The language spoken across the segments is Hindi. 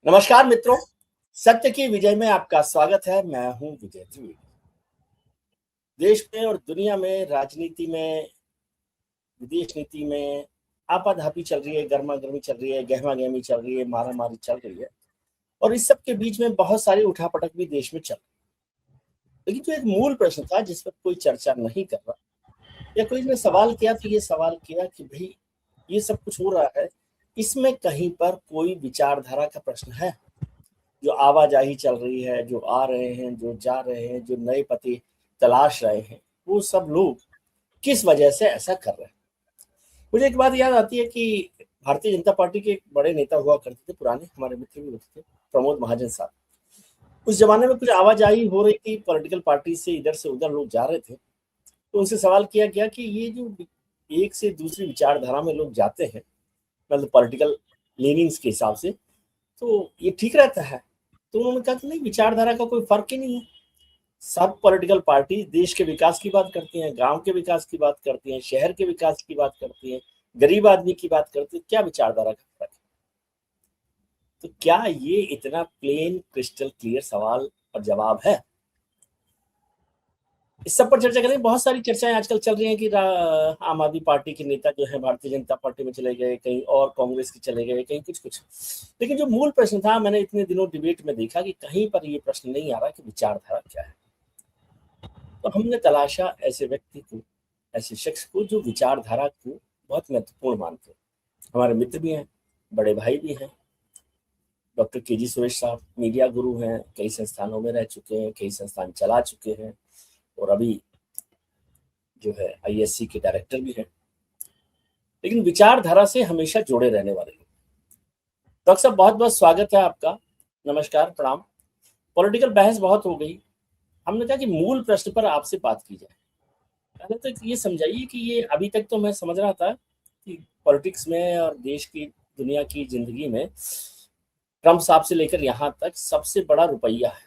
नमस्कार मित्रों, सत्य की विजय में आपका स्वागत है। मैं हूं विजय द्विवेदी। देश में और दुनिया में, राजनीति में, विदेश नीति में आपाधापी चल रही है, गर्मा गर्मी चल रही है, गहमा गहमी चल रही है, मारा मारी चल रही है और इस सब के बीच में बहुत सारी उठापटक भी देश में चल रही है। लेकिन जो एक मूल प्रश्न था जिस पर कोई चर्चा नहीं कर रहा या कोई ने सवाल किया तो ये सवाल किया कि भाई ये सब कुछ हो रहा है, इसमें कहीं पर कोई विचारधारा का प्रश्न है? जो आवाजाही चल रही है, जो आ रहे हैं, जो जा रहे हैं, जो नए पते तलाश रहे हैं, वो सब लोग किस वजह से ऐसा कर रहे हैं? मुझे एक बात याद आती है कि भारतीय जनता पार्टी के एक बड़े नेता हुआ करते थे, पुराने हमारे मित्र भी होते थे, प्रमोद महाजन साहब। उस जमाने में कुछ आवाजाही हो रही थी, पॉलिटिकल पार्टी से इधर से उधर लोग जा रहे थे, तो उनसे सवाल किया गया कि ये जो एक से दूसरी विचारधारा में लोग जाते हैं, मतलब पॉलिटिकल लीनिंग्स के हिसाब से, तो ये ठीक रहता है? तो उन्होंने कहा कि नहीं, विचारधारा का कोई फर्क ही नहीं है। सब पॉलिटिकल पार्टी देश के विकास की बात करती हैं, गांव के विकास की बात करती हैं, शहर के विकास की बात करती हैं, गरीब आदमी की बात करती है। क्या विचारधारा का फर्क है? तो क्या ये इतना प्लेन क्रिस्टल क्लियर सवाल और जवाब है? इस सब पर चर्चा करें। बहुत सारी चर्चाएं आजकल चल रही हैं कि आम आदमी पार्टी के नेता जो है भारतीय जनता पार्टी में चले गए, कहीं और कांग्रेस के चले गए, कहीं कुछ कुछ। लेकिन जो मूल प्रश्न था, मैंने इतने दिनों डिबेट में देखा कि कहीं पर ये प्रश्न नहीं आ रहा कि विचारधारा क्या है। तो हमने तलाशा ऐसे व्यक्ति को, ऐसे शख्स को जो विचारधारा को बहुत महत्वपूर्ण मानते हैं। हमारे मित्र भी हैं, बड़े भाई भी हैं। Doctor KG. सुरेश साहब मीडिया गुरु हैं, कई संस्थानों में रह चुके हैं, कई संस्थान चला चुके हैं और अभी जो है आईएससी के डायरेक्टर भी हैं, लेकिन विचारधारा से हमेशा जुड़े रहने वाले लोग। डॉक्टर साहब, बहुत बहुत स्वागत है आपका। नमस्कार, प्रणाम। पॉलिटिकल बहस बहुत हो गई, हमने कहा कि मूल प्रश्न पर आपसे बात की जाए। पहले तो ये समझाइए कि ये अभी तक तो मैं समझ रहा था कि पॉलिटिक्स में और देश की, दुनिया की जिंदगी में ट्रम्प साहब से लेकर यहाँ तक सबसे बड़ा रुपया है।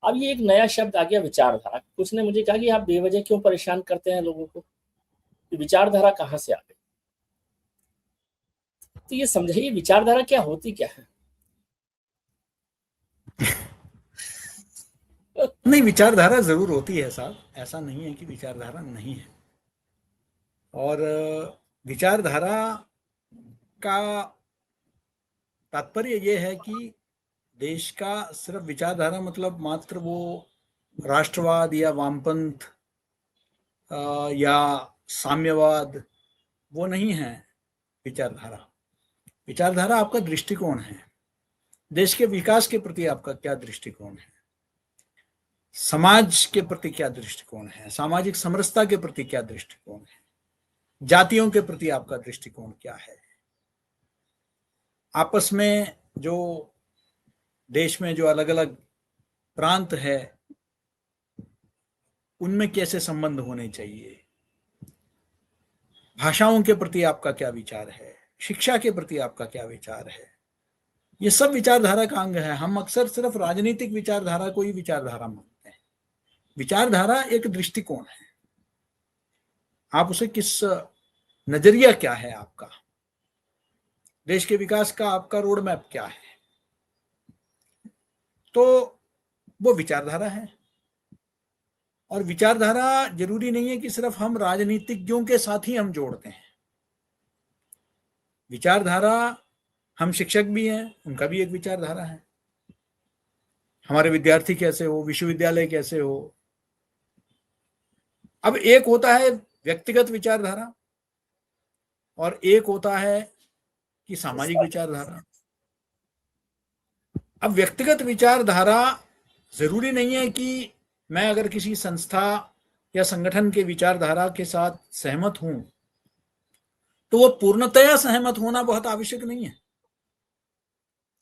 अब ये एक नया शब्द आ गया, विचारधारा। कुछ ने मुझे कहा कि आप बेवजह क्यों परेशान करते हैं लोगों को, विचारधारा कहाँ से आ गई? तो ये समझाइए, विचारधारा क्या होती क्या है? नहीं, विचारधारा जरूर होती है साहब, ऐसा नहीं है कि विचारधारा नहीं है। और विचारधारा का तात्पर्य यह है कि देश का सिर्फ विचारधारा मतलब मात्र वो राष्ट्रवाद या वामपंथ या साम्यवाद, वो नहीं है विचारधारा। विचारधारा आपका दृष्टिकोण है, देश के विकास के प्रति आपका क्या दृष्टिकोण है, समाज के प्रति क्या दृष्टिकोण है, सामाजिक समरसता के प्रति क्या दृष्टिकोण है, जातियों के प्रति आपका दृष्टिकोण क्या है, आपस में जो देश में जो अलग अलग प्रांत है उनमें कैसे संबंध होने चाहिए, भाषाओं के प्रति आपका क्या विचार है, शिक्षा के प्रति आपका क्या विचार है। ये सब विचारधारा का अंग है। हम अक्सर सिर्फ राजनीतिक विचारधारा को ही विचारधारा मानते हैं। विचारधारा एक दृष्टिकोण है, आप उसे किस नजरिया क्या है आपका, देश के विकास का आपका रोड मैप क्या है, तो वो विचारधारा है। और विचारधारा जरूरी नहीं है कि सिर्फ हम राजनीतिज्ञों के साथ ही हम जोड़ते हैं। विचारधारा, हम शिक्षक भी हैं, उनका भी एक विचारधारा है। हमारे विद्यार्थी कैसे हो, विश्वविद्यालय कैसे हो। अब एक होता है व्यक्तिगत विचारधारा और एक होता है कि सामाजिक विचारधारा। अब व्यक्तिगत विचारधारा जरूरी नहीं है कि मैं अगर किसी संस्था या संगठन के विचारधारा के साथ सहमत हूं तो वो पूर्णतया सहमत होना बहुत आवश्यक नहीं है।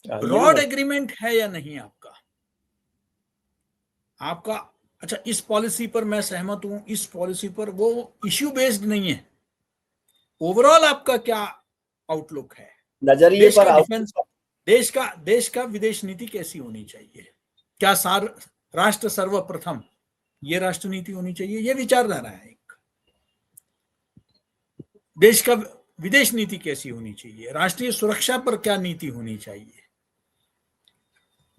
ब्रॉड एग्रीमेंट है या नहीं आपका, अच्छा इस पॉलिसी पर मैं सहमत हूं, इस पॉलिसी पर, वो इश्यू बेस्ड नहीं है। ओवरऑल आपका क्या आउटलुक है, नजरिए देश पर का डिफेंस, देश का विदेश नीति कैसी होनी चाहिए, क्या राष्ट्र सर्वप्रथम ये राष्ट्र नीति होनी चाहिए, ये विचारधारा है। एक देश का विदेश नीति कैसी होनी चाहिए, राष्ट्रीय सुरक्षा पर क्या नीति होनी चाहिए,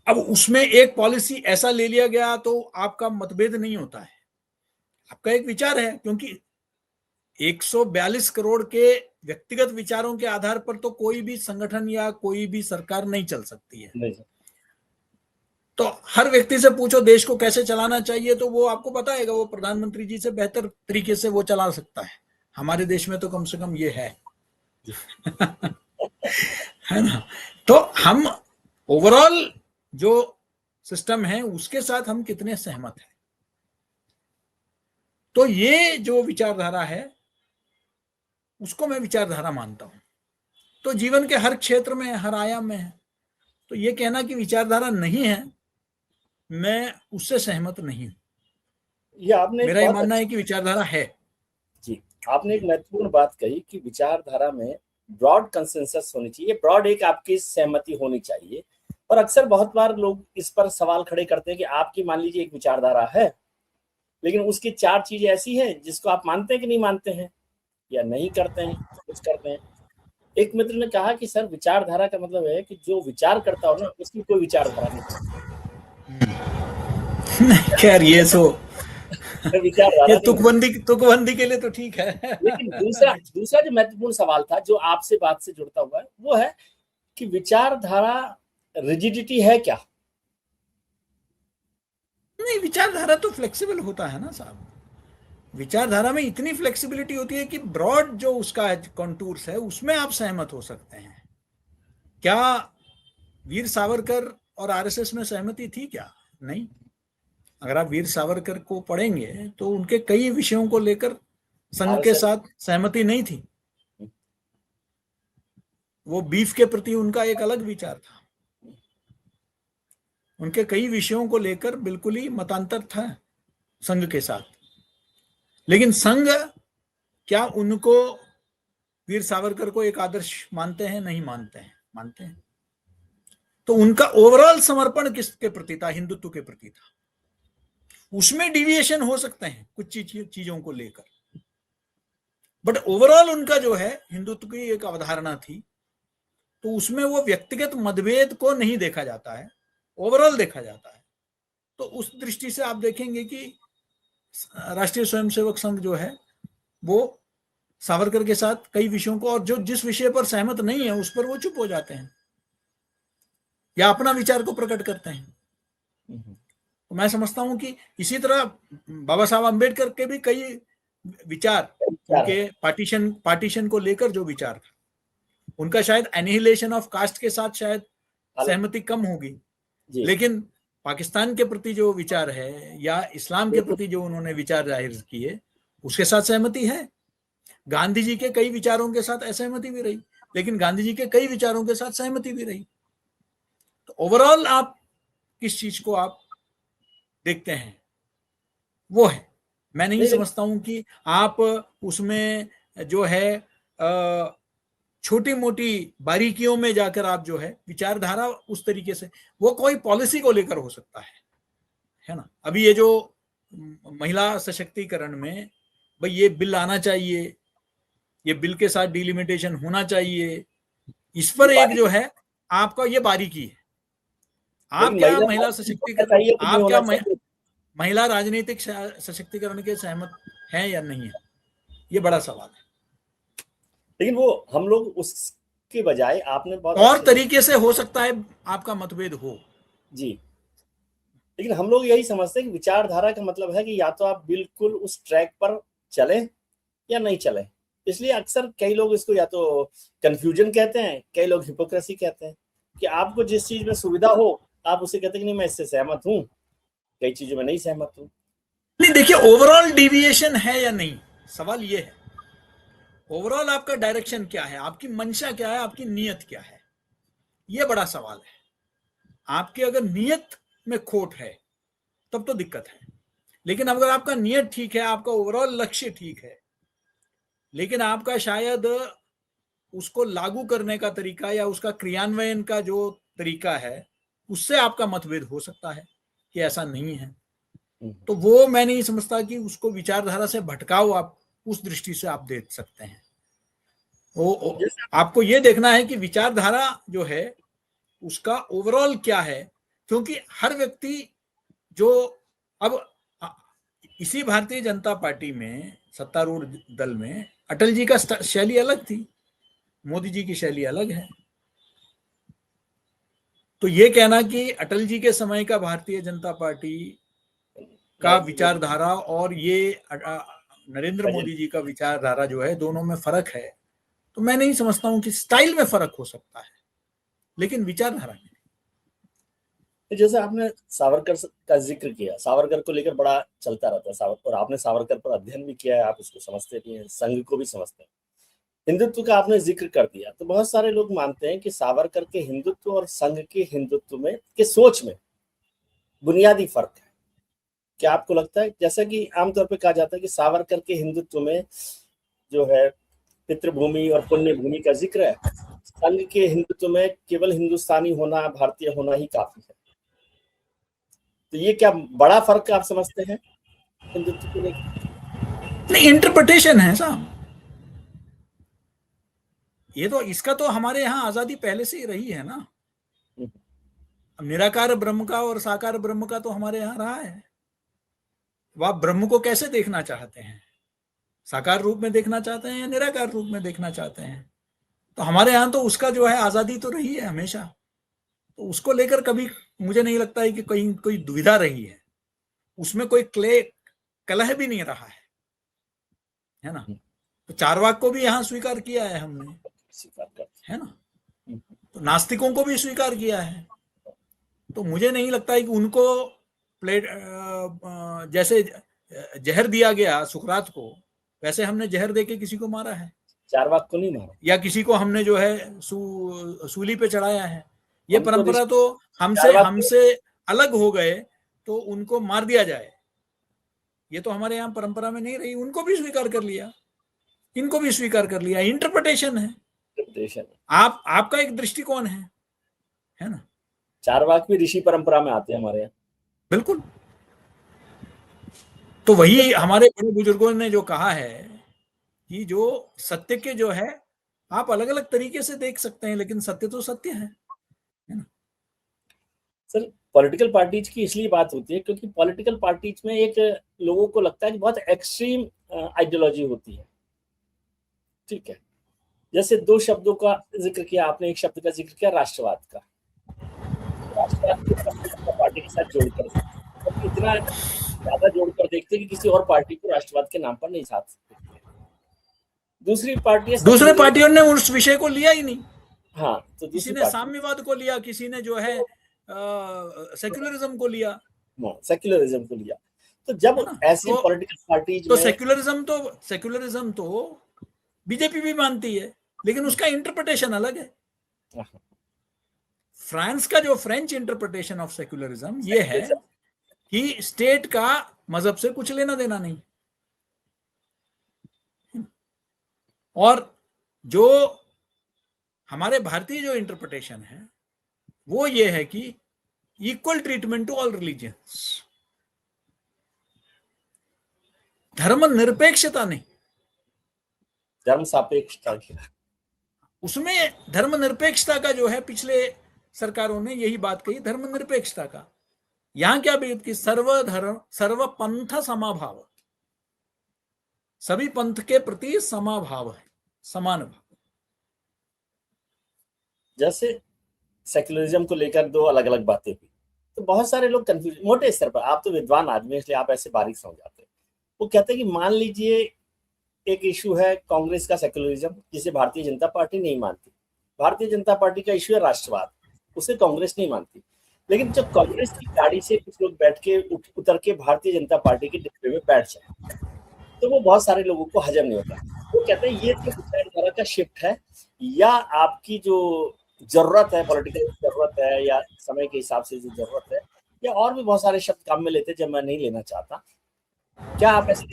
अब उसमें एक पॉलिसी ऐसा ले लिया गया तो आपका मतभेद नहीं होता है, आपका एक विचार है, क्योंकि 142 करोड़ के व्यक्तिगत विचारों के आधार पर तो कोई भी संगठन या कोई भी सरकार नहीं चल सकती है। नहीं। तो हर व्यक्ति से पूछो देश को कैसे चलाना चाहिए तो वो आपको बताएगा, वो प्रधानमंत्री जी से बेहतर तरीके से वो चला सकता है। हमारे देश में तो कम से कम ये है है ना। तो हम ओवरऑल जो सिस्टम है उसके साथ हम कितने सहमत हैं, तो ये जो विचारधारा है उसको मैं विचारधारा मानता हूं। तो जीवन के हर क्षेत्र में, हर आयाम में है। तो ये कहना कि विचारधारा नहीं है, मैं उससे सहमत नहीं हूं। ये आपने मेरा ये मानना है कि विचारधारा है। जी, आपने एक महत्वपूर्ण बात कही कि विचारधारा में ब्रॉड कंसेंसस होनी चाहिए, ब्रॉड एक आपकी सहमति होनी चाहिए। और अक्सर बहुत बार लोग इस पर सवाल खड़े करते हैं कि आपकी मान लीजिए एक विचारधारा है, लेकिन उसकी 4 चीजें ऐसी हैं जिसको आप मानते हैं कि नहीं मानते हैं, या नहीं करते हैं, कुछ करते हैं। एक मित्र ने कहा कि सर विचारधारा का मतलब है कि जो विचार करता हो ना उसकी कोई विचारधारा नहीं। खैर ये सो विचारधारा ये तुकबंदी के लिए तो ठीक है। लेकिन दूसरा जो महत्वपूर्ण सवाल था जो आपसे बात से जुड़ता हुआ है वो है कि विचारधारा रिजिडिटी है क्या? नहीं, विचारधारा तो फ्लेक्सिबल होता है ना साहब। विचारधारा में इतनी फ्लेक्सिबिलिटी होती है कि ब्रॉड जो उसका कॉन्टूर्स है उसमें आप सहमत हो सकते हैं। क्या वीर सावरकर और आरएसएस में सहमति थी क्या? नहीं। अगर आप वीर सावरकर को पढ़ेंगे तो उनके कई विषयों को लेकर संघ के साथ सहमति नहीं थी। वो बीफ के प्रति उनका एक अलग विचार था, उनके कई विषयों को लेकर बिल्कुल ही मतांतर था संघ के साथ। लेकिन संघ क्या उनको, वीर सावरकर को एक आदर्श मानते हैं? नहीं मानते हैं। मानते हैं। तो उनका ओवरऑल समर्पण किसके प्रति था? हिंदुत्व के प्रति था। उसमें डिविएशन हो सकते हैं कुछ चीजों को लेकर, बट ओवरऑल उनका जो है हिंदुत्व की एक अवधारणा थी। तो उसमें वो व्यक्तिगत मतभेद को नहीं देखा जाता है, ओवरऑल देखा जाता है। तो उस दृष्टि से आप देखेंगे कि राष्ट्रीय स्वयंसेवक संघ जो है वो सावरकर के साथ कई विषयों को, और जो जिस विषय पर सहमत नहीं है उस पर वो चुप हो जाते हैं या अपना विचार को प्रकट करते हैं। तो मैं समझता हूं कि इसी तरह बाबा साहब अम्बेडकर के भी कई विचार, उनके पार्टीशन को लेकर जो विचार था उनका, शायद एनिहिलेशन ऑफ कास्ट के साथ शायद सहमति कम होगी, लेकिन पाकिस्तान के प्रति जो विचार है या इस्लाम के प्रति जो उन्होंने विचार जाहिर किए उसके साथ सहमति है। गांधी जी के कई विचारों के साथ असहमति भी रही, लेकिन गांधी जी के कई विचारों के साथ सहमति भी रही। तो ओवरऑल आप किस चीज को आप देखते हैं वो है। मैं नहीं समझता हूं कि आप उसमें जो है छोटी मोटी बारीकियों में जाकर आप जो है विचारधारा उस तरीके से, वो कोई पॉलिसी को लेकर हो सकता है ना। अभी ये जो महिला सशक्तिकरण में भाई ये बिल आना चाहिए, ये बिल के साथ डिलिमिटेशन होना चाहिए, इस पर एक जो है आपका ये बारीकी है। आप क्या महिला सशक्तिकरण, आप क्या महिला राजनीतिक सशक्तिकरण के सहमत हैं या नहीं है, ये बड़ा सवाल है। लेकिन वो हम लोग उसके बजाय आपने बहुत और तरीके से हो सकता है आपका मतभेद हो जी, लेकिन हम लोग यही समझते हैं कि विचारधारा का मतलब है कि या तो आप बिल्कुल उस ट्रैक पर चले या नहीं चले। इसलिए अक्सर कई लोग इसको या तो कंफ्यूजन कहते हैं, कई लोग हिपोक्रेसी कहते हैं कि आपको जिस चीज में सुविधा हो आप उसे कहते हैं कि नहीं मैं इससे सहमत हूं, कई चीजों में नहीं सहमत हूं। नहीं, देखिए ओवरऑल डिविएशन है या नहीं, सवाल ये है ओवरऑल आपका डायरेक्शन क्या है, आपकी मंशा क्या है, आपकी नीयत क्या है, ये बड़ा सवाल है। आपके अगर नीयत में खोट है तब तो दिक्कत है, लेकिन अगर आपका नीयत ठीक है, आपका ओवरऑल लक्ष्य ठीक है, लेकिन आपका शायद उसको लागू करने का तरीका या उसका क्रियान्वयन का जो तरीका है उससे आपका मतभेद हो सकता है कि ऐसा नहीं है, तो वो मैं नहीं समझता कि उसको विचारधारा से भटकाओ आप उस दृष्टि से आप देख सकते हैं। आपको ये देखना है कि विचारधारा जो है उसका ओवरऑल क्या है, क्योंकि हर व्यक्ति जो अब इसी भारतीय जनता पार्टी में, सत्तारूढ़ दल में, अटल जी का शैली अलग थी, मोदी जी की शैली अलग है। तो ये कहना कि अटल जी के समय का भारतीय जनता पार्टी का विचारधारा और ये नरेंद्र मोदी जी का विचारधारा जो है, दोनों में फर्क है, तो मैं नहीं समझता हूं कि स्टाइल में फर्क हो सकता है, लेकिन विचारधारा में। जैसे आपने सावरकर का जिक्र किया, सावरकर को लेकर बड़ा चलता रहता है सावरकर, आपने सावरकर पर अध्ययन भी किया है, आप उसको समझते भी हैं, संघ को भी समझते हैं। हिंदुत्व का आपने जिक्र कर दिया, तो बहुत सारे लोग मानते हैं कि सावरकर के हिंदुत्व और संघ के हिंदुत्व में के सोच में बुनियादी फर्क है। क्या आपको लगता है, जैसा कि आमतौर पर कहा जाता है कि सावरकर के हिंदुत्व में जो है पितृभूमि और पुण्य भूमि का जिक्र है, संघ के हिंदुत्व में केवल हिंदुस्तानी होना, भारतीय होना ही काफी है। तो ये क्या बड़ा फर्क आप समझते हैं हिंदुत्व को लेकर? नहीं, इंटरप्रिटेशन है साहब, ये तो, इसका तो हमारे यहाँ आजादी पहले से ही रही है ना। निराकार ब्रह्म का और साकार ब्रह्म का तो हमारे यहाँ रहा है। आप ब्रह्म को कैसे देखना चाहते हैं, साकार रूप में देखना चाहते हैं या निराकार रूप में देखना चाहते हैं? तो हमारे यहाँ तो उसका जो है आजादी तो रही है हमेशा, तो उसको लेकर कभी मुझे नहीं लगता है कि कहीं कोई दुविधा रही है, उसमें कोई कलह भी नहीं रहा है ना। तो चारवाक को भी यहाँ स्वीकार किया है हमने, है ना, तो नास्तिकों को भी स्वीकार किया है। तो मुझे नहीं लगता है कि उनको जैसे जहर दिया गया सुकरात को, वैसे हमने जहर देके किसी को मारा है, चारवाक को नहीं मारा, या किसी को हमने जो है सूली पे चढ़ाया है। ये परंपरा तो हमसे अलग हो गए तो उनको मार दिया जाए, ये तो हमारे यहाँ परंपरा में नहीं रही। उनको भी स्वीकार कर लिया, इनको भी स्वीकार कर लिया। इंटरप्रिटेशन है, आपका एक दृष्टिकोण है ना। चारवाक भी ऋषि परंपरा में आते हैं हमारे यहाँ, बिल्कुल। तो वही हमारे बड़े बुजुर्गों ने जो कहा है कि जो सत्य के जो है आप अलग अलग तरीके से देख सकते हैं, लेकिन सत्य तो सत्य है ना। सर, पॉलिटिकल पार्टीज की इसलिए बात होती है क्योंकि पॉलिटिकल पार्टीज में एक लोगों को लगता है कि बहुत एक्सट्रीम आइडियोलॉजी होती है, ठीक है। जैसे दो शब्दों का जिक्र किया आपने, एक शब्द का जिक्र किया राष्ट्रवाद का, राष्ट्रवाद पार्टी के साथ जोड़कर, तो इतना ज्यादा जोड़कर देखते कि किसी और पार्टी को राष्ट्रवाद के नाम पर नहीं साथ सकते। दूसरी पार्टियों ने उस विषय को लिया ही नहीं। हाँ, तो किसी ने साम्यवाद को लिया, किसी ने जो है सेक्युलरिज्म को लिया, सेक्युलरिज्म को लिया। तो जब ऐसी पॉलिटिकल पार्टीज तो सेक्युलरिज्म तो बीजेपी भी मानती है, लेकिन उसका इंटरप्रिटेशन अलग है। फ्रांस का जो फ्रेंच इंटरप्रिटेशन ऑफ सेक्युलरिज्म ये है कि स्टेट का मजहब से कुछ लेना देना नहीं, और जो हमारे भारतीय जो इंटरप्रिटेशन है वो ये है कि equal treatment to all religions, धर्मनिरपेक्षता नहीं, धर्म सापेक्षता। उसमें धर्मनिरपेक्षता का जो है, पिछले सरकारों ने यही बात कही धर्मनिरपेक्षता का। यहां क्या बात की, सर्वधर्म सर्वपंथ समाभाव, सभी पंथ के प्रति समाभाव है, समान भाव। जैसे सेक्युलरिज्म को लेकर दो अलग अलग बातें हुई, तो बहुत सारे लोग कंफ्यूज, मोटे स्तर पर, आप तो विद्वान आदमी इसलिए आप ऐसे बारीक समझ जाते हैं। वो कहते हैं कि मान लीजिए एक इशू है कांग्रेस का सेक्युलरिज्म, जिसे भारतीय जनता पार्टी नहीं मानती। भारतीय जनता पार्टी का इशू है राष्ट्रवाद, उसे कांग्रेस नहीं मानती। लेकिन जब कांग्रेस की गाड़ी से कुछ लोग बैठ के उतर के भारतीय जनता पार्टी के डिब्बे में बैठ जाए, तो वो बहुत सारे लोगों को हजम नहीं होता। वो कहते हैं ये तो विचारधारा का शिफ्ट है, या आपकी जो जरूरत है, पॉलिटिकल जरूरत है, या समय के हिसाब से जो जरूरत है, या और भी बहुत सारे शब्द काम में लेते हैं जब मैं नहीं लेना चाहता। क्या आप ऐसे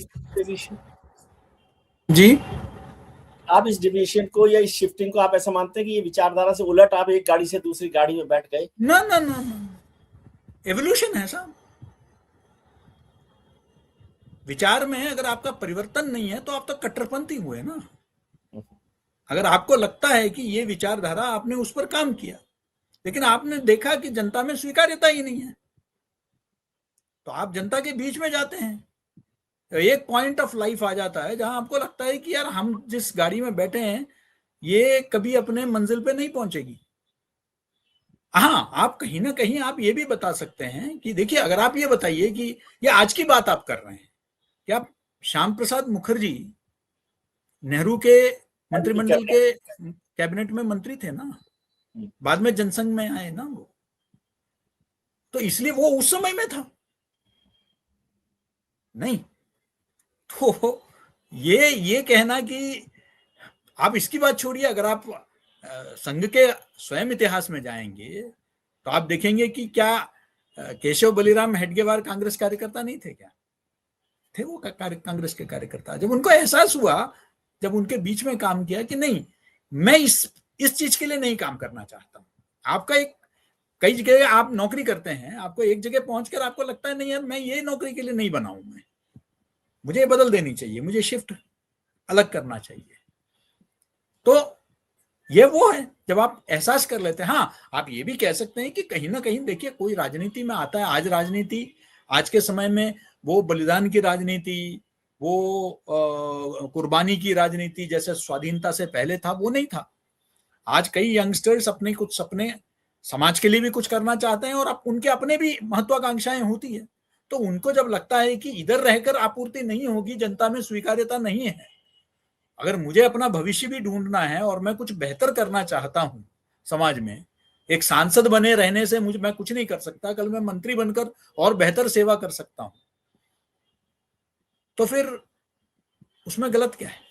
जी, आप इस डिविएशन को या इस शिफ्टिंग को आप ऐसा मानते हैं कि ये विचारधारा से उलट आप एक गाड़ी से दूसरी गाड़ी में बैठ गए? ना ना ना ना, एवोल्यूशन है साहब। विचार में अगर आपका परिवर्तन नहीं है तो आप तो कट्टरपंथी हुए ना। अगर आपको लगता है कि ये विचारधारा, आपने उस पर काम किया, लेकिन आपने देखा कि जनता में स्वीकार्यता ही नहीं है, तो आप जनता के बीच में जाते हैं, तो एक पॉइंट ऑफ लाइफ आ जाता है जहां आपको लगता है कि यार हम जिस गाड़ी में बैठे हैं ये कभी अपने मंजिल पे नहीं पहुंचेगी। हाँ, आप कहीं ना कहीं आप ये भी बता सकते हैं कि देखिए, अगर आप ये बताइए कि ये आज की बात आप कर रहे हैं कि आप श्याम प्रसाद मुखर्जी नेहरू के मंत्रिमंडल के कैबिनेट में मंत्री थे ना, बाद में जनसंघ में आए ना वो, तो इसलिए वो उस समय में था नहीं। तो ये कहना कि आप इसकी बात छोड़िए, अगर आप संघ के स्वयं इतिहास में जाएंगे तो आप देखेंगे कि क्या केशव बलिराम हेडगेवार कांग्रेस कार्यकर्ता नहीं थे क्या? थे वो कांग्रेस के कार्यकर्ता। जब उनको एहसास हुआ, जब उनके बीच में काम किया कि नहीं, मैं इस चीज के लिए नहीं काम करना चाहता हूं। आपका एक कई जगह आप नौकरी करते हैं, आपको एक जगह पहुंचकर आपको लगता है नहीं यार मैं ये नौकरी के लिए नहीं बना हूं, मैं मुझे बदल देनी चाहिए, मुझे शिफ्ट अलग करना चाहिए। तो ये वो है जब आप एहसास कर लेते हैं। हाँ, आप ये भी कह सकते हैं कि कहीं ना कहीं देखिए कोई राजनीति में आता है, आज राजनीति आज के समय में वो बलिदान की राजनीति, वो कुर्बानी की राजनीति जैसे स्वाधीनता से पहले था वो नहीं था। आज कई यंगस्टर्स अपने कुछ सपने समाज के लिए भी कुछ करना चाहते हैं और उनके अपने भी महत्वाकांक्षाएं होती है, तो उनको जब लगता है कि इधर रहकर आपूर्ति नहीं होगी, जनता में स्वीकार्यता नहीं है, अगर मुझे अपना भविष्य भी ढूंढना है और मैं कुछ बेहतर करना चाहता हूं समाज में, एक सांसद बने रहने से मैं कुछ नहीं कर सकता, कल मैं मंत्री बनकर और बेहतर सेवा कर सकता हूं, तो फिर उसमें गलत क्या है?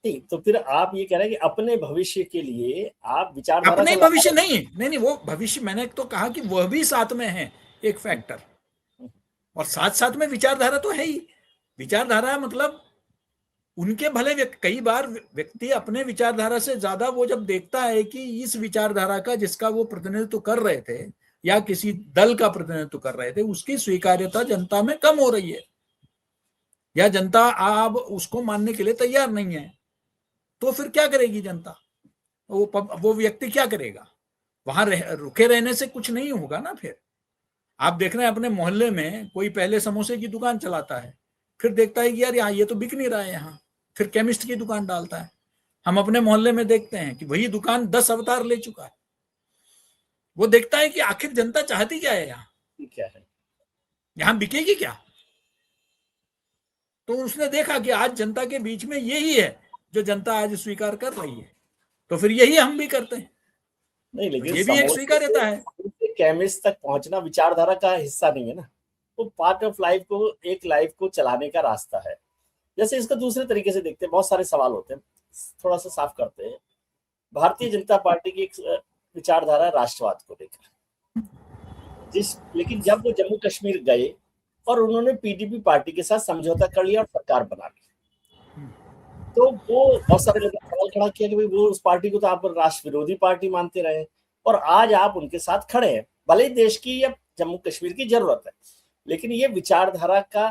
नहीं, तो फिर आप ये कह रहे हैं कि अपने भविष्य के लिए आप विचारधारा अपने भविष्य नहीं, वो भविष्य मैंने तो कहा कि वह भी साथ में है एक फैक्टर, और साथ साथ में विचारधारा तो है ही। विचारधारा मतलब उनके भले कई बार व्यक्ति अपने विचारधारा से ज्यादा वो जब देखता है कि इस विचारधारा का जिसका वो प्रतिनिधित्व कर रहे थे या किसी दल का प्रतिनिधित्व कर रहे थे उसकी स्वीकार्यता जनता में कम हो रही है या जनता अब उसको मानने के लिए तैयार नहीं है, तो फिर क्या करेगी जनता? वो व्यक्ति क्या करेगा? वहां रुके रहने से कुछ नहीं होगा ना। फिर आप देख रहे हैं अपने मोहल्ले में कोई पहले समोसे की दुकान चलाता है, फिर देखता है कि यार यहाँ ये तो बिक नहीं रहा है, यहाँ फिर केमिस्ट की दुकान डालता है। हम अपने मोहल्ले में देखते हैं कि वही दुकान 10 अवतार ले चुका है। वो देखता है कि आखिर जनता चाहती क्या है, यहाँ क्या है, यहाँ बिकेगी क्या? तो उसने देखा कि आज जनता के बीच में यही है जो जनता आज स्वीकार कर रही है, तो फिर यही हम भी करते हैं। नहीं, लेकिन ये भी एक स्वीकार्यता है। केमिस्ट तक पहुंचना विचारधारा का हिस्सा नहीं है ना, वो पार्ट ऑफ लाइफ को, एक लाइफ को चलाने का रास्ता है। जैसे इसको दूसरे तरीके से देखते हैं, बहुत सारे सवाल होते हैं, थोड़ा सा साफ करते हैं। भारतीय जनता पार्टी की एक विचारधारा राष्ट्रवाद को लेकर, लेकिन जब वो जम्मू कश्मीर गए और उन्होंने पीडीपी पार्टी के साथ समझौता कर लिया और सरकार बना ली, तो वो बहुत सारे लोगों ने सवाल खड़ा किया कि भाई वो उस पार्टी को तो आप राष्ट्र विरोधी पार्टी मानते रहे और आज आप उनके साथ खड़े हैं, भले ही देश की या जम्मू कश्मीर की जरूरत है, लेकिन ये विचारधारा का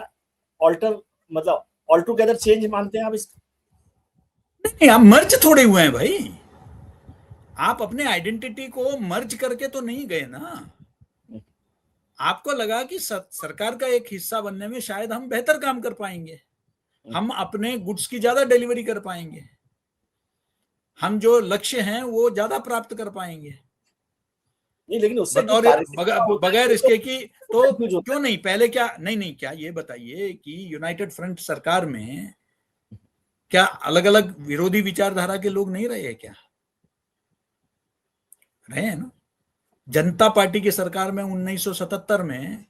ऑल टुगेदर चेंज मानते हैं आप इसको? नहीं, आप मर्ज थोड़े हुए हैं भाई, आप अपने आइडेंटिटी को मर्ज करके तो नहीं गए ना। आपको लगा कि सरकार का एक हिस्सा बनने में शायद हम बेहतर काम कर पाएंगे, हम अपने गुड्स की ज्यादा डिलीवरी कर पाएंगे, हम जो लक्ष्य हैं वो ज्यादा प्राप्त कर पाएंगे। नहीं, लेकिन उससे बगैर इसके कि तो क्यों नहीं पहले क्या नहीं क्या ये बताइए कि यूनाइटेड फ्रंट सरकार में क्या अलग अलग विरोधी विचारधारा के लोग नहीं रहे क्या? रहे हैं ना। जनता पार्टी की सरकार में 1977 में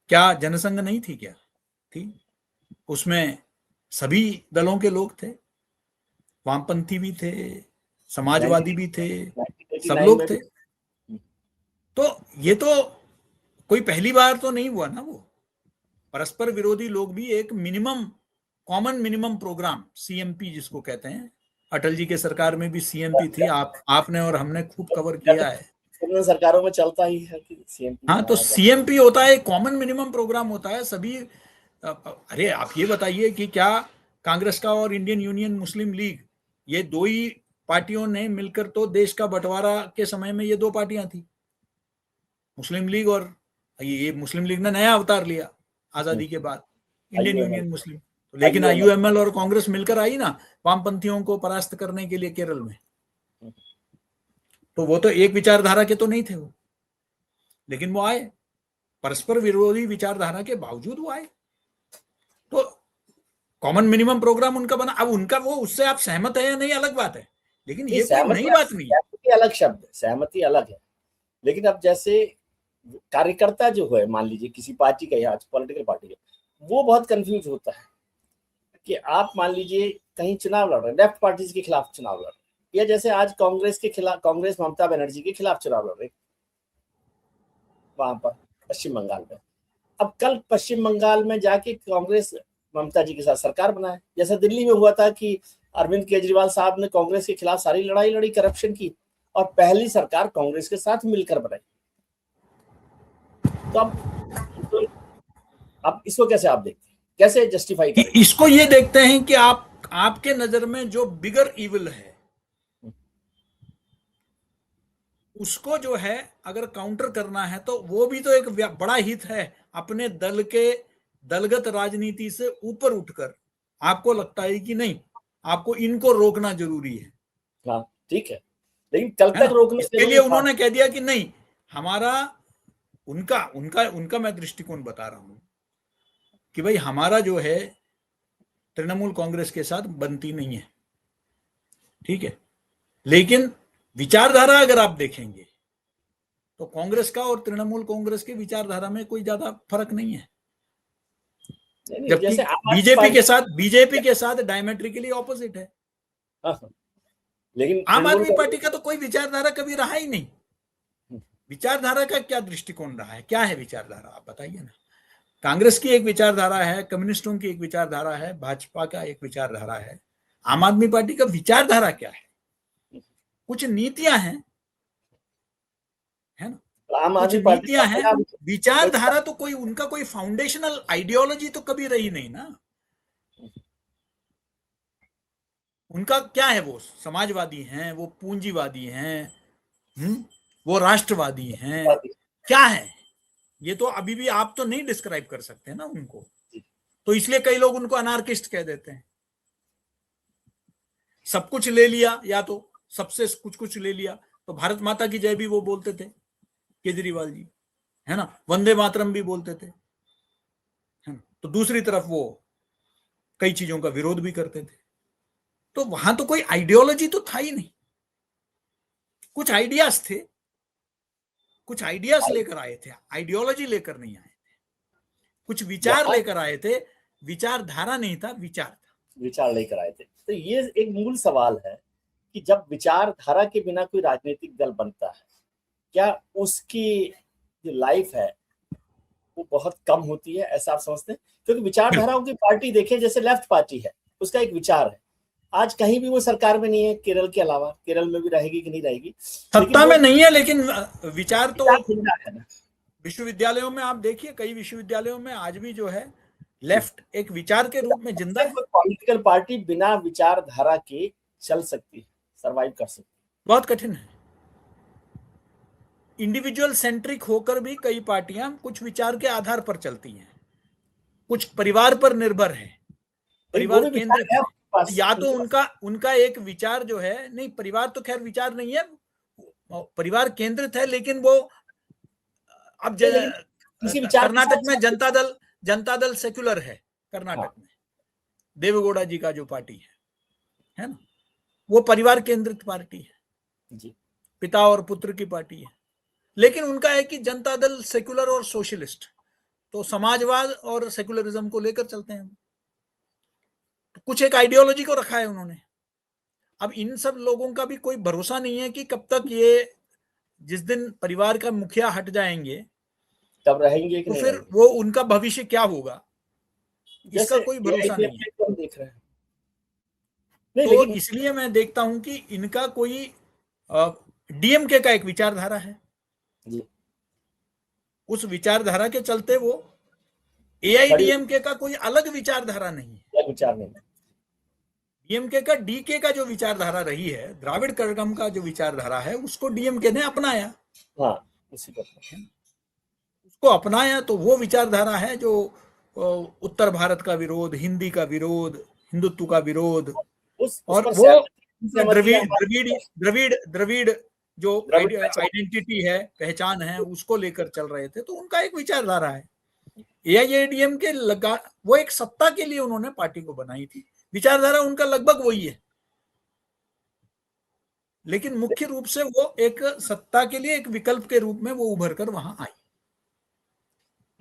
क्या जनसंघ नहीं थी क्या? थी। उसमें सभी दलों के लोग थे, वामपंथी भी थे, समाजवादी भी थे, सब लोग थे। तो ये तो कोई पहली बार तो नहीं हुआ ना। वो परस्पर विरोधी लोग भी एक कॉमन मिनिमम प्रोग्राम, सीएमपी जिसको कहते हैं, अटल जी के सरकार में भी सीएमपी थी, आपने और हमने खूब कवर किया है। सरकारों में चलता ही है कि सीएमपी। हाँ, तो सीएमपी होता है, कॉमन मिनिमम प्रोग्राम होता है सभी। अरे आप ये बताइए कि क्या कांग्रेस का और इंडियन यूनियन मुस्लिम लीग, ये दो ही पार्टियों ने मिलकर तो देश का बंटवारा के समय में ये दो पार्टियां थी, मुस्लिम लीग और ये मुस्लिम लीग ने नया अवतार लिया आजादी के बाद, इंडियन यूनियन मुस्लिम। तो लेकिन आईयूएमएल और कांग्रेस मिलकर आई ना वामपंथियों को परास्त करने के लिए केरल में। तो वो तो एक विचारधारा के तो नहीं थे वो, लेकिन वो आए, परस्पर विरोधी विचारधारा के बावजूद वो आए। तो कॉमन मिनिमम प्रोग्राम उनका बना। अब उनका वो, उससे आप सहमत है या नहीं अलग बात है, लेकिन ये कोई नई बात नहीं है। सहमति अलग शब्द है, सहमति अलग है। लेकिन अब जैसे कार्यकर्ता जो है, मान लीजिए किसी पार्टी का या पॉलिटिकल पार्टी का, वो बहुत कंफ्यूज होता है कि आप मान लीजिए कहीं चुनाव लड़ रहे हैं, लेफ्ट पार्टीज के खिलाफ चुनाव लड़ रहे हैं, या जैसे आज कांग्रेस के खिलाफ, कांग्रेस ममता बनर्जी के खिलाफ चुनाव लड़ रही वहां पर पश्चिम बंगाल में। अब कल पश्चिम बंगाल में जाके कांग्रेस ममता जी के साथ सरकार बनाए, जैसा दिल्ली में हुआ था कि अरविंद केजरीवाल साहब ने कांग्रेस के खिलाफ सारी लड़ाई लड़ी, करप्शन की, और पहली सरकार कांग्रेस के साथ मिलकर बनाई। तो अब इसको कैसे आप देखते हैं, कैसे जस्टिफाई करेंगे? इसको ये देखते हैं कि आपके नजर में जो बिगर इविल है उसको जो है अगर काउंटर करना है तो वो भी तो एक बड़ा हित है। अपने दल के दलगत राजनीति से ऊपर उठकर आपको लगता है कि नहीं, आपको इनको रोकना जरूरी है। हाँ ठीक है, लेकिन कल तक रोकने के लिए उन्होंने कह दिया कि नहीं, हमारा उनका उनका उनका मैं दृष्टिकोण बता रहा हूं कि भाई हमारा जो है तृणमूल कांग्रेस के साथ बनती नहीं है, ठीक है, लेकिन विचारधारा अगर आप देखेंगे तो कांग्रेस का और तृणमूल कांग्रेस की विचारधारा में कोई ज्यादा फर्क नहीं है। जबकि बीजेपी के साथ डायमेट्रिकली ऑपोजिट है। लेकिन आम आदमी पार्टी का तो कोई विचारधारा कभी रहा ही नहीं। विचारधारा का क्या दृष्टिकोण रहा है, क्या है विचारधारा, आप बताइए ना। कांग्रेस की एक विचारधारा है, कम्युनिस्टों की एक विचारधारा है, भाजपा का एक विचारधारा है। आम आदमी पार्टी का विचारधारा क्या है? कुछ नीतियां हैं, है ना, कुछ नीतियां हैं। विचारधारा तो कोई उनका कोई फाउंडेशनल आइडियोलॉजी तो कभी रही नहीं ना। उनका क्या है, वो समाजवादी हैं, वो पूंजीवादी हैं, वो राष्ट्रवादी हैं, क्या है ये तो अभी भी आप तो नहीं डिस्क्राइब कर सकते ना उनको। तो इसलिए कई लोग उनको अनार्किस्ट कह देते हैं। सब कुछ ले लिया, या तो सबसे कुछ कुछ ले लिया। तो भारत माता की जय भी वो बोलते थे केजरीवाल जी, है ना, वंदे मातरम भी बोलते थे, है ना। तो दूसरी तरफ वो कई चीजों का विरोध भी करते थे। तो वहां तो कोई आइडियोलॉजी तो था ही नहीं। कुछ आइडियाज थे, कुछ आइडियाज लेकर आए थे, आइडियोलॉजी लेकर नहीं आए थे। कुछ विचार लेकर आए थे, विचारधारा नहीं था, विचार लेकर आए थे। तो ये एक मूल सवाल है कि जब विचारधारा के बिना कोई राजनीतिक दल बनता है, क्या उसकी जो लाइफ है वो बहुत कम होती है, ऐसा आप समझते हैं? क्योंकि विचारधाराओं की पार्टी देखें, जैसे लेफ्ट पार्टी है, उसका एक विचार है। आज कहीं भी वो सरकार में नहीं है, केरल के अलावा। केरल में भी रहेगी कि नहीं रहेगी, सत्ता में नहीं है, लेकिन विचार तो विश्वविद्यालयों में आप देखिए, कई विश्वविद्यालयों में आज भी जो है लेफ्ट एक विचार के रूप में जिंदा है। पॉलिटिकल पार्टी बिना विचारधारा के चल सकती है, सरवाइव कर सकती है? बहुत कठिन है। इंडिविजुअल सेंट्रिक होकर भी कई पार्टियां कुछ विचार के आधार पर चलती हैं, कुछ परिवार पर निर्भर है, परिवार केंद्रित है। या तो उनका एक विचार जो है, नहीं परिवार तो खैर विचार नहीं है, परिवार केंद्रित है, लेकिन वो अब कर्नाटक में जनता दल सेक्युलर है। कर्नाटक में देवेगौड़ा जी का जो पार्टी है ना, वो परिवार केंद्रित पार्टी है जी, पिता और पुत्र की पार्टी है। लेकिन उनका है कि जनता दल सेक्युलर और सोशलिस्ट, तो समाजवाद और सेक्युलरिज्म को लेकर चलते हैं। तो कुछ एक आइडियोलॉजी को रखा है उन्होंने। अब इन सब लोगों का भी कोई भरोसा नहीं है कि कब तक ये, जिस दिन परिवार का मुखिया हट जाएंगे तब रहेंगे कि तो फिर वो उनका भविष्य क्या होगा, इसका कोई भरोसा नहीं है। देख रहे हैं। तो इसलिए मैं देखता हूं कि इनका कोई डीएमके का एक विचारधारा है, उस विचारधारा के चलते वो एआईडीएमके का कोई अलग विचारधारा नहीं है। विचार नहीं। डीएमके का, डीके का जो विचारधारा रही है, द्राविड़ कड़गम का जो विचारधारा है, उसको डीएमके ने अपनाया। हाँ, उसी पर उसको अपनाया तो वो विचारधारा है जो उत्तर भारत का विरोध, हिंदी का विरोध, हिंदुत्व का विरोध, उस और पर वो सहमति है द्रविड़ जो द्रविड़ पहचान। आइडेंटिटी है, पहचान है, उसको लेकर चल रहे थे। तो उनका एक विचारधारा है। एआईएडीएम के लगा, वो एक सत्ता के लिए उन्होंने पार्टी को बनाई थी, विचारधारा उनका लगभग वही है, लेकिन मुख्य रूप से वो एक सत्ता के लिए एक विकल्प के रूप में वो उभर कर वहां आई।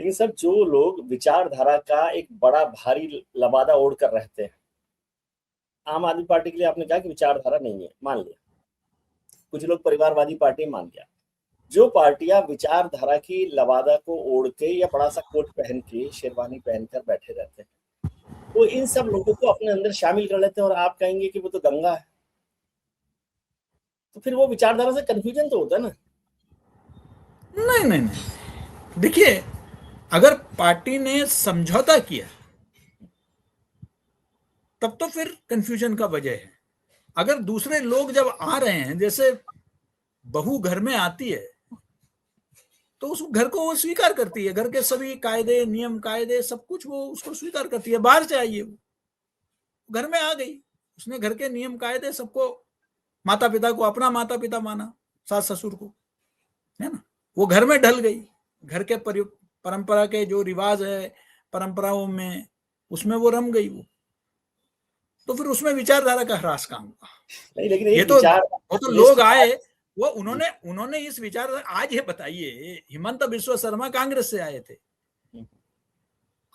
लेकिन सब जो लोग विचारधारा का एक बड़ा भारी लबादा ओढ़ कर रहते हैं, आम आदमी पार्टी के लिए आपने कहा कि विचारधारा नहीं है, मान लिया, कुछ लोग परिवारवादी पार्टी मान लिया, जो पार्टियां विचारधारा की लबादा को ओढ़ के या बड़ा सा कोट पहन के, शेरवानी पहनकर बैठे रहते हैं, वो इन सब लोगों को अपने अंदर शामिल कर लेते हैं और आप कहेंगे कि वो तो दंगा है, तो फिर वो विचारधारा से कंफ्यूजन तो होता है ना। नहीं नहीं नहीं, देखिए, अगर पार्टी ने समझौता किया तब तो फिर कंफ्यूजन का वजह है। अगर दूसरे लोग जब आ रहे हैं, जैसे बहू घर में आती है तो उस घर को वो स्वीकार करती है, घर के सभी कायदे, नियम कायदे, सब कुछ वो उसको स्वीकार करती है। बाहर से आई है, वो घर में आ गई, उसने घर के नियम कायदे सबको, माता पिता को अपना माता पिता माना, सास ससुर को, है ना, वो घर में ढल गई, घर के परंपरा के जो रिवाज है, परंपराओं में, उसमें वो रम गई वो, तो फिर उसमें विचारधारा का ह्रास कहाँ हुआ? नहीं, लेकिन ये तो लोग आए, वो उन्होंने इस विचार, आज ये बताइए, हिमंत बिस्वा शर्मा कांग्रेस से आए थे,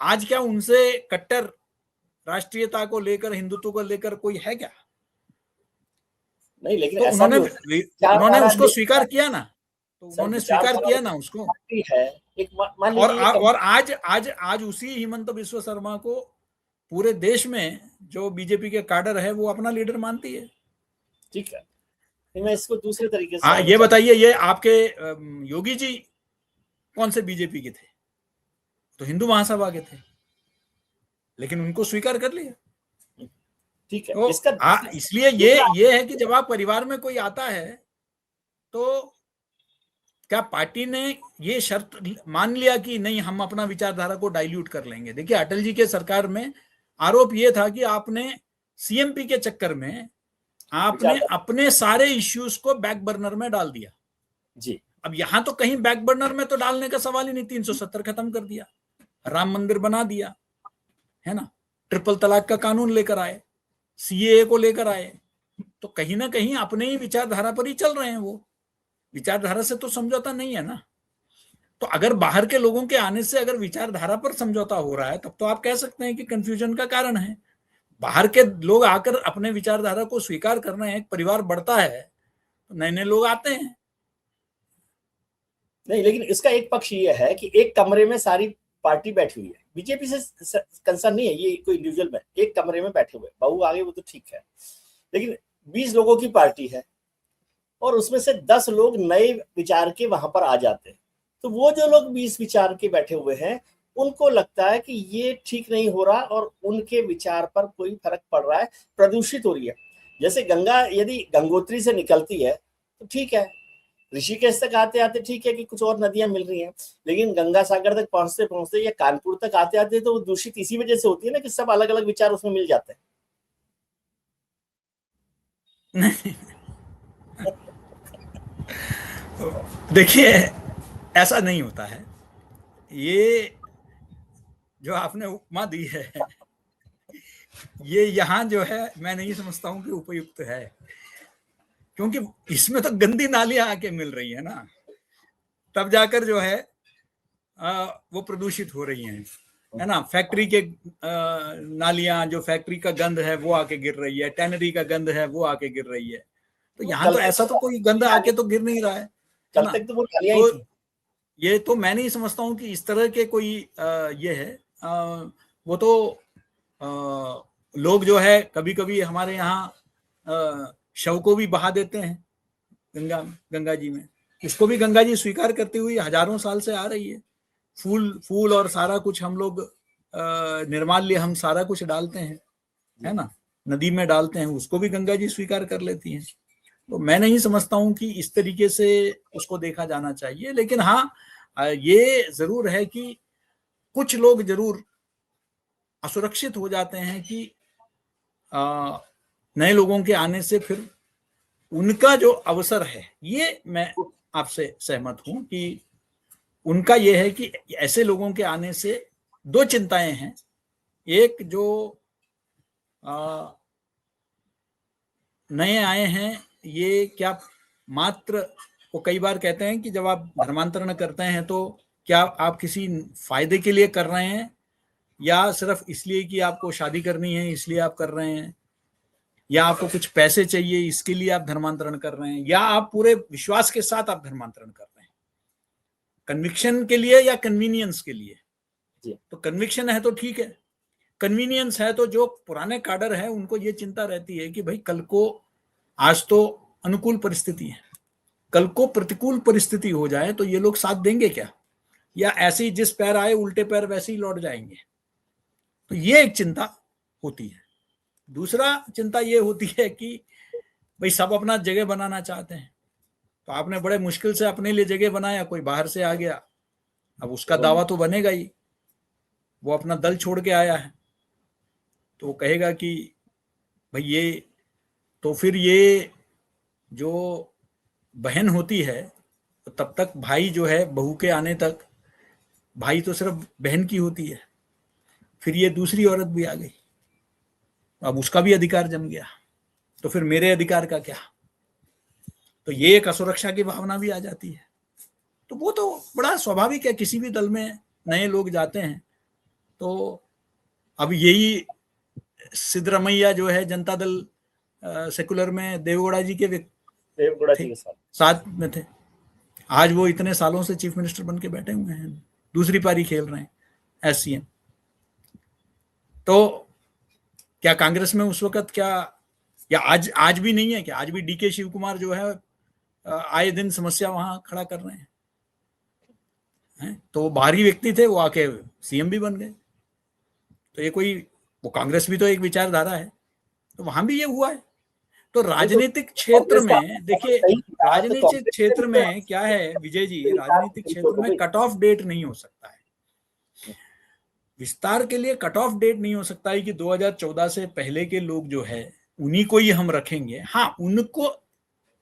आज क्या उनसे कट्टर राष्ट्रीयता को लेकर, हिंदुत्व को लेकर कोई है क्या? नहीं, लेकिन तो ऐसा उन्होंने उसको स्वीकार किया ना, तो उन्होंने स्वीकार किया ना उसको। है एक, मान लीजिए, और आज उसी हिमंत बिस्वा शर्मा को पूरे देश में जो बीजेपी के काडर है वो अपना लीडर मानती है। ठीक है, मैं इसको दूसरे तरीके से, ये बताइए, ये आपके योगी जी कौन से बीजेपी के थे? तो हिंदू महासभा के थे, लेकिन उनको स्वीकार कर लिया। ठीक है, तो इसलिए ये है कि जब आप परिवार में कोई आता है तो क्या पार्टी ने ये शर्त मान लिया कि नहीं, हम अपना विचारधारा को डाइल्यूट कर लेंगे? देखिए, अटल जी के सरकार में आरोप ये था कि आपने सीएमपी के चक्कर में आपने अपने सारे इश्यूज को बैक बर्नर में डाल दिया जी। अब यहां तो कहीं बैक बर्नर में तो डालने का सवाल ही नहीं, 370 खत्म कर दिया, राम मंदिर बना दिया, है ना, ट्रिपल तलाक का कानून लेकर आए, सीएए को लेकर आए, तो कहीं ना कहीं अपने ही विचारधारा पर ही चल रहे हैं। वो विचारधारा से तो समझौता नहीं है ना। तो अगर बाहर के लोगों के आने से अगर विचारधारा पर समझौता हो रहा है, तब तो आप कह सकते हैं कि कंफ्यूजन का कारण है। बाहर के लोग आकर अपने विचारधारा को स्वीकार कर रहे हैं, एक परिवार बढ़ता है तो नए नए लोग आते हैं। नहीं, लेकिन इसका एक पक्ष ये है कि एक कमरे में सारी पार्टी बैठी हुई है, बीजेपी से कंसर्न नहीं है, ये कोई इंडिविजुअल में एक कमरे में बैठे हुए, बहू आ गई वो तो ठीक है, लेकिन 20 लोगों की पार्टी है और उसमें से 10 लोग नए विचार के वहां पर आ जाते हैं, तो वो जो लोग 20 विचार के बैठे हुए हैं उनको लगता है कि ये ठीक नहीं हो रहा और उनके विचार पर कोई फर्क पड़ रहा है, प्रदूषित हो रही है। जैसे गंगा यदि गंगोत्री से निकलती है तो ठीक है, ऋषिकेश तक आते आते ठीक है कि कुछ और नदियां मिल रही हैं, लेकिन गंगा सागर तक पहुंचते पहुंचते या कानपुर तक आते आते तो वो दूषित इसी वजह से होती है ना कि सब अलग अलग विचार उसमें मिल जाते हैं। देखिए, ऐसा नहीं होता है। ये जो आपने उपमा दी है, ये यहाँ जो है मैं नहीं समझता हूँ कि उपयुक्त है, क्योंकि इसमें तो गंदी नालियां आके मिल रही है ना, तब जाकर जो है वो प्रदूषित हो रही हैं, है ना। फैक्ट्री के नालियां, जो फैक्ट्री का गंद है वो आके गिर रही है, टैनरी का गंद है वो आके गिर रही है। तो यहाँ तो ऐसा तो कोई गंद आके तो गिर नहीं रहा है, कल तक तो वो नालियां ही थी। ये तो मैं नहीं समझता हूँ कि इस तरह के कोई ये है। वो तो लोग जो है कभी कभी हमारे यहाँ शव को भी बहा देते हैं गंगा जी में, इसको भी गंगा जी स्वीकार करती हुई हजारों साल से आ रही है। फूल और सारा कुछ हम लोग निर्माल्य हम सारा कुछ डालते हैं, है ना, नदी में डालते हैं उसको भी गंगा जी स्वीकार कर लेती हैं। तो मैं नहीं समझता हूं कि इस तरीके से उसको देखा जाना चाहिए। लेकिन हाँ, ये जरूर है कि कुछ लोग जरूर असुरक्षित हो जाते हैं कि नए लोगों के आने से फिर उनका जो अवसर है, ये मैं आपसे सहमत हूं कि उनका ये है कि ऐसे लोगों के आने से दो चिंताएं हैं। एक, जो नए आए हैं ये क्या मात्र, वो कई बार कहते हैं कि जब आप धर्मांतरण करते हैं तो क्या आप किसी फायदे के लिए कर रहे हैं, या सिर्फ इसलिए कि आपको शादी करनी है इसलिए आप कर रहे हैं, या आपको कुछ पैसे चाहिए इसके लिए आप धर्मांतरण कर रहे हैं, या आप पूरे विश्वास के साथ आप धर्मांतरण कर रहे हैं, कन्विक्शन के लिए या कन्वीनियंस के लिए। तो कन्विक्शन है तो ठीक है, कन्वीनियंस है तो जो पुराने काडर है उनको ये चिंता रहती है कि भाई कल को, आज तो अनुकूल परिस्थिति है, कल को प्रतिकूल परिस्थिति हो जाए तो ये लोग साथ देंगे क्या, या ऐसे ही जिस पैर आए उल्टे पैर वैसे ही लौट जाएंगे। तो ये एक चिंता होती है। दूसरा चिंता ये होती है कि भाई सब अपना जगह बनाना चाहते हैं, तो आपने बड़े मुश्किल से अपने लिए जगह बनाया, कोई बाहर से आ गया, अब उसका दावा तो बनेगा ही, वो अपना दल छोड़ के आया है, तो वो कहेगा कि भाई ये, तो फिर ये जो बहन होती है, तो तब तक भाई जो है, बहू के आने तक भाई तो सिर्फ बहन की होती है, फिर ये दूसरी औरत भी आ गई, अब उसका भी अधिकार जम गया, तो फिर मेरे अधिकार का क्या। तो ये एक असुरक्षा की भावना भी आ जाती है। तो वो तो बड़ा स्वाभाविक है, किसी भी दल में नए लोग जाते हैं। तो अब यही सिद्धरमैया जो है जनता दल सेकुलर में देवगौड़ा जी के साथ में थे, आज वो इतने सालों से चीफ मिनिस्टर बन के बैठे हुए हैं, दूसरी पारी खेल रहे हैं एज सीएम। तो क्या कांग्रेस में उस वक्त क्या, या आज भी नहीं है क्या, आज भी डीके शिव कुमार जो है आए दिन समस्या वहां खड़ा कर रहे हैं? तो बाहरी व्यक्ति थे, वो आके सीएम भी बन गए। तो ये कोई, वो कांग्रेस भी तो एक विचारधारा है, तो वहां भी ये हुआ है। तो राजनीतिक क्षेत्र में देखिए, राजनीतिक क्षेत्र में क्या है विजय जी, राजनीतिक क्षेत्र में कट ऑफ डेट नहीं हो सकता है, विस्तार के लिए कट ऑफ डेट नहीं हो सकता है कि 2014 से पहले के लोग जो है उन्हीं को ही हम रखेंगे। हाँ, उनको,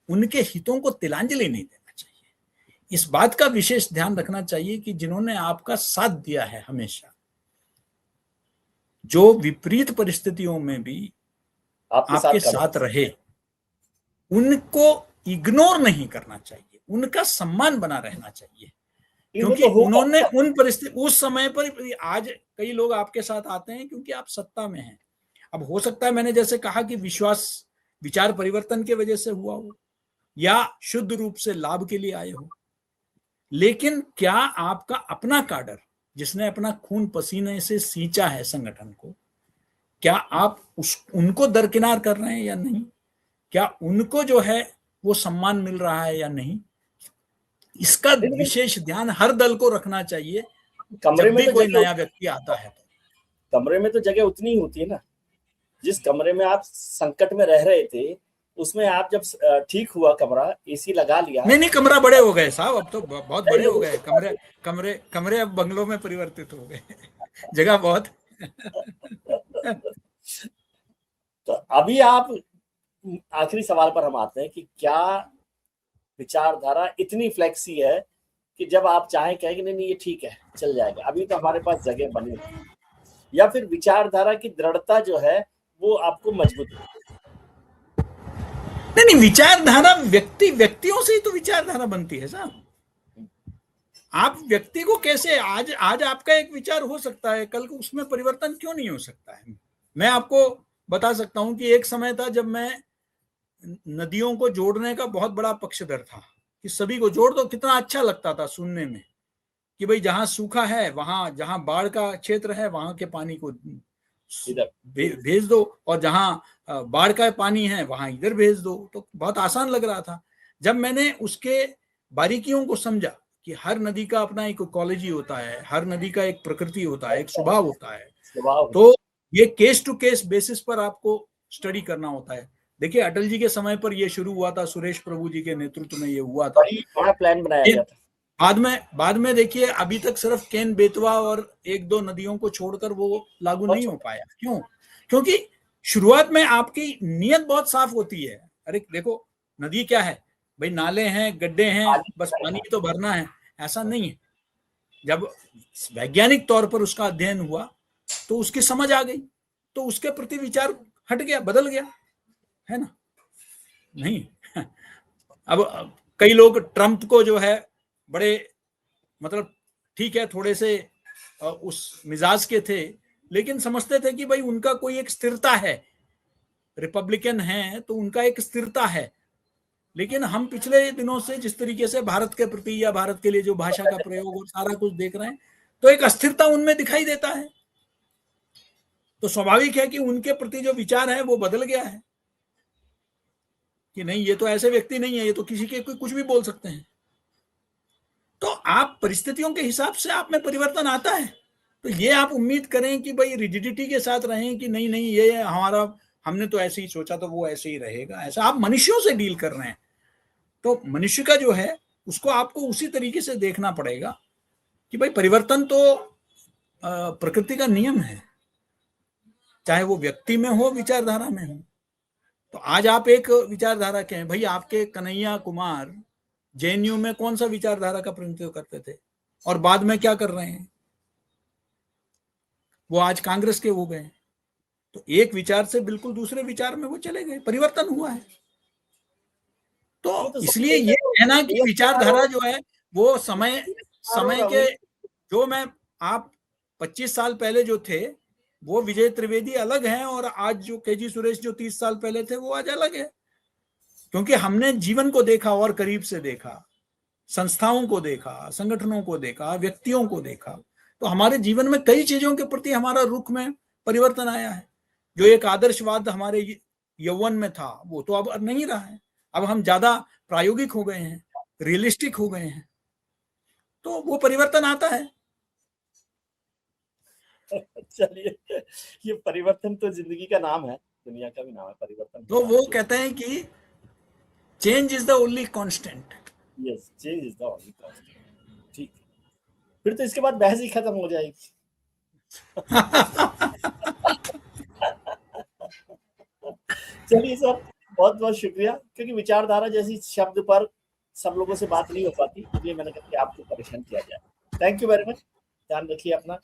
उनके हितों को तिलांजलि नहीं देना चाहिए। इस बात का विशेष ध्यान रखना चाहिए कि जिन्होंने आपका साथ दिया है हमेशा, जो विपरीत परिस्थितियों में भी आपके साथ रहे, उनको इग्नोर नहीं करना चाहिए, उनका सम्मान बना रहना चाहिए, क्योंकि उन्होंने उन परिस्थिति, उस समय पर, आज कई लोग आपके साथ आते हैं क्योंकि आप सत्ता में हैं। अब हो सकता है, मैंने जैसे कहा कि विश्वास, विचार परिवर्तन की वजह से हुआ हो, या शुद्ध रूप से लाभ के लिए आए हो, लेकिन क्या आपका अपना काडर, जिसने अपना खून पसीने से सींचा है संगठन को, क्या आप उनको दरकिनार कर रहे हैं या नहीं, क्या उनको जो है वो सम्मान मिल रहा है या नहीं, इसका विशेष ध्यान हर दल को रखना चाहिए। जब भी कोई नया व्यक्ति आता है, तो कमरे में तो जगह उतनी ही होती है ना, जिस कमरे में आप संकट में रह रहे थे, उसमें आप जब ठीक हुआ कमरा, एसी लगा लिया। नहीं, कमरा बड़े हो गए साहब, अब तो बहुत बड़े हो गए कमरे अब बंगलों में परिवर्तित हो गए, जगह बहुत। तो अभी आप, आखिरी सवाल पर हम आते हैं कि क्या विचारधारा इतनी फ्लेक्सी है कि जब आप चाहें कहेंगे नहीं ये ठीक है, चल जाएगा, अभी तो हमारे पास जगह बनी है, या फिर विचारधारा की दृढ़ता जो है वो आपको मजबूत है? नहीं, विचारधारा व्यक्तियों से ही तो विचारधारा बनती है साहब। आप व्यक्ति को कैसे, आज आपका एक विचार हो सकता है, कल को उसमें परिवर्तन क्यों नहीं हो सकता है। मैं आपको बता सकता हूं कि एक समय था जब मैं नदियों को जोड़ने का बहुत बड़ा पक्षधर था, कि सभी को जोड़ दो, कितना अच्छा लगता था सुनने में कि भाई जहां सूखा है, वहां जहां बाढ़ का क्षेत्र है, वहां के पानी को भेज दो, और जहां बाढ़ का पानी है वहां इधर भेज दो। तो बहुत आसान लग रहा था। जब मैंने उसके बारीकियों को समझा कि हर नदी का अपना एक इकोलॉजी होता है, हर नदी का एक प्रकृति होता है, एक स्वभाव होता है, तो ये केस टू केस बेसिस पर आपको स्टडी करना होता है। देखिए अटल जी के समय पर यह शुरू हुआ था, सुरेश प्रभु जी के नेतृत्व में ये हुआ था, बड़ा प्लान बनाया गया था। बाद में देखिए अभी तक सिर्फ केन बेतवा और एक दो नदियों को छोड़कर वो लागू नहीं हो पाया। क्यों? क्योंकि शुरुआत में आपकी नीयत बहुत साफ होती है। अरे देखो नदी क्या है भाई, नाले हैं, गड्ढे हैं, बस पानी तो भरना है, ऐसा नहीं है। जब वैज्ञानिक तौर पर उसका अध्ययन हुआ तो उसकी समझ आ गई, तो उसके प्रति विचार हट गया, बदल गया, है ना? नहीं अब कई लोग ट्रंप को जो है बड़े मतलब ठीक है थोड़े से उस मिजाज के थे, लेकिन समझते थे कि भाई उनका कोई एक स्थिरता है, रिपब्लिकन है तो उनका एक स्थिरता है। लेकिन हम पिछले दिनों से जिस तरीके से भारत के प्रति या भारत के लिए जो भाषा का प्रयोग और सारा कुछ देख रहे हैं, तो एक अस्थिरता उनमें दिखाई देता है। तो स्वाभाविक है कि उनके प्रति जो विचार है वो बदल गया है कि नहीं ये तो ऐसे व्यक्ति नहीं है, ये तो किसी के कुछ भी बोल सकते हैं। तो आप परिस्थितियों के हिसाब से आप में परिवर्तन आता है। तो ये आप उम्मीद करें कि भाई रिजिडिटी के साथ रहें कि नहीं नहीं ये हमारा, हमने तो ऐसे ही सोचा तो वो ऐसे ही रहेगा, ऐसा आप मनुष्यों से डील कर रहे हैं। तो मनुष्य का जो है उसको आपको उसी तरीके से देखना पड़ेगा कि भाई परिवर्तन तो प्रकृति का नियम है, चाहे वो व्यक्ति में हो, विचारधारा में हो। तो आज आप एक विचारधारा के हैं भाई, आपके कन्हैया कुमार जेएनयू में कौन सा विचारधारा का प्रतिनिधित्व करते थे और बाद में क्या कर रहे हैं, वो आज कांग्रेस के हो गए। तो एक विचार से बिल्कुल दूसरे विचार में वो चले गए, परिवर्तन हुआ है। तो इसलिए ये कहना कि विचारधारा जो है वो समय के जो मैं आप 25 साल पहले जो थे वो विजय त्रिवेदी अलग हैं, और आज जो केजी सुरेश जो 30 साल पहले थे वो आज अलग है। क्योंकि हमने जीवन को देखा और करीब से देखा, संस्थाओं को देखा, संगठनों को देखा, व्यक्तियों को देखा। तो हमारे जीवन में कई चीजों के प्रति हमारा रुख में परिवर्तन आया है। जो एक आदर्शवाद हमारे यौवन में था वो तो अब नहीं रहा है। अब हम ज्यादा प्रायोगिक हो गए हैं, रियलिस्टिक हो गए हैं, तो वो परिवर्तन आता है। चलिए, ये परिवर्तन तो जिंदगी का नाम है, दुनिया का भी नाम है परिवर्तन। तो वो कहते हैं कि change is the only constant. Yes, change is the only constant. ठीक, फिर तो इसके बाद बहस ही खत्म हो जाएगी। चलिए सर, बहुत बहुत शुक्रिया, क्योंकि विचारधारा जैसी शब्द पर सब लोगों से बात नहीं हो पाती, इसलिए मैंने कहा कि आपको परेशान किया जाए। थैंक यू वेरी मच, ध्यान रखिए अपना।